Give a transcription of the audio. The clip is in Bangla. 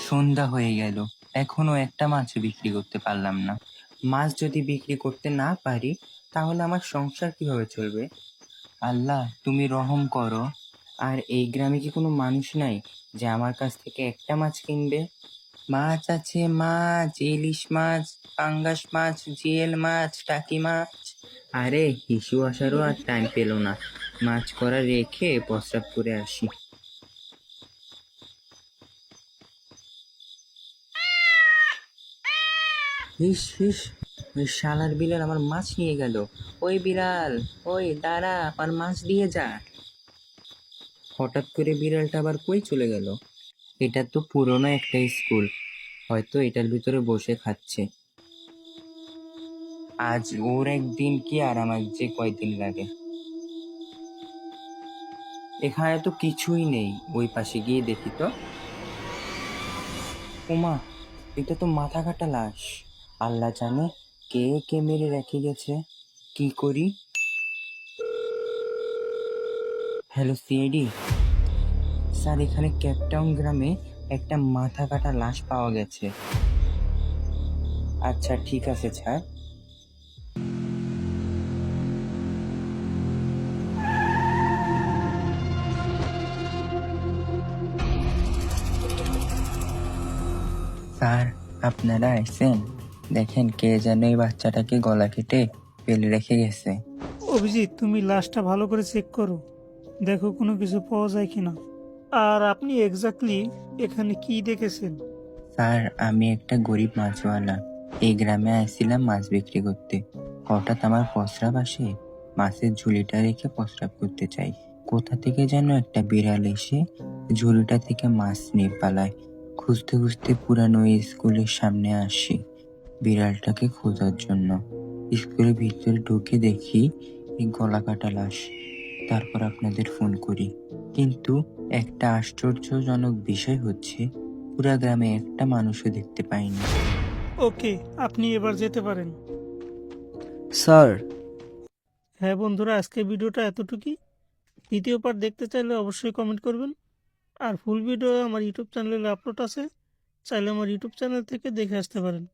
সন্ধ্যা হয়ে গেল, এখনো একটা মাছও বিক্রি করতে পারলাম না। মাছ যদি বিক্রি করতে না পারি তাহলে আমার সংসার কিভাবে চলবে? আল্লাহ, তুমি রহম করো। আর এই গ্রামে কি কোনো মানুষ নাই যে আমার কাছ থেকে একটা মাছ কিনবে? মাছ আছে, মাছ, ইলিশ মাছ, পাঙ্গাস মাছ, জিয়েল মাছ, টাকি মাছ। আরে হিসু আসারও আর টাইম পেল না, মাছ করা রেখে প্রস্রাব করে আসি। হিস হিস, ওই শালার বিড়াল আমার মাছ নিয়ে গেল। ওই বিড়াল, ওই দাঁড়া, আমার মাছ দিয়ে যা। হঠাৎ করে বিড়ালটা আবার কই চলে গেল? এটা তো পুরনো একটা স্কুল, হয়তো এটার ভিতরে বসে খাচ্ছে। আজ ওর একদিন কি আর আমার যে কয়দিন লাগে। এখানে তো কিছুই নেই, ওই পাশে গিয়ে দেখি তো। ওমা, এটা তো মাথা কাটা লাশ। আল্লাহ জানে কে কে মেরে রেখে গেছে। কি করি? হ্যালো সিআইডি স্যার, এখানে ক্যাপটাউন গ্রামে একটা মাথা কাটা লাশ পাওয়া গেছে। আচ্ছা ঠিক আছে স্যার। স্যার, আপনারা আইছেন? দেখেন কে যেন এই বাচ্চাটাকে গলা কেটে ফেলে রেখে গেছে। অভিজিৎ, তুমি লাশটা ভালো করে চেক করো, দেখো কোনো কিছু পাওয়া যায় কিনা। আর আপনি এক্স্যাক্টলি এখানে কি দেখেছেন? স্যার, আমি একটা গরিব মাছওয়ালা, এই গ্রামে আসছিলাম মাছ বিক্রি করতে। হঠাৎ আমার প্রস্রাব আসে, মাছের ঝুলিটা রেখে প্রস্রাব করতে চাই। কোথা থেকে যেন একটা বিড়াল এসে ঝুলিটা থেকে মাছ নিয়ে পালায়। খুঁজতে খুঁজতে পুরানো এই স্কুলের সামনে আসি বিড়ালটাকে খোঁজার জন্য। স্কুলের ভিতরে ঢুকে দেখি এই গলা কাটা লাশ। তারপর আপনাদের ফোন করি। কিন্তু একটা আশ্চর্যজনক বিষয় হচ্ছে, পুরা গ্রামে একটা মানুষও দেখতে পাইনি। ওকে, আপনি এবার যেতে পারেন। স্যার, হ্যাঁ বন্ধুরা, আজকে ভিডিওটা এতটুকুই। দ্বিতীয় পার্ট দেখতে চাইলে অবশ্যই কমেন্ট করবেন। আর ফুল ভিডিও আমার ইউটিউব চ্যানেলে আপলোড আছে, চাইলে আমার ইউটিউব চ্যানেল থেকে দেখে আসতে পারেন।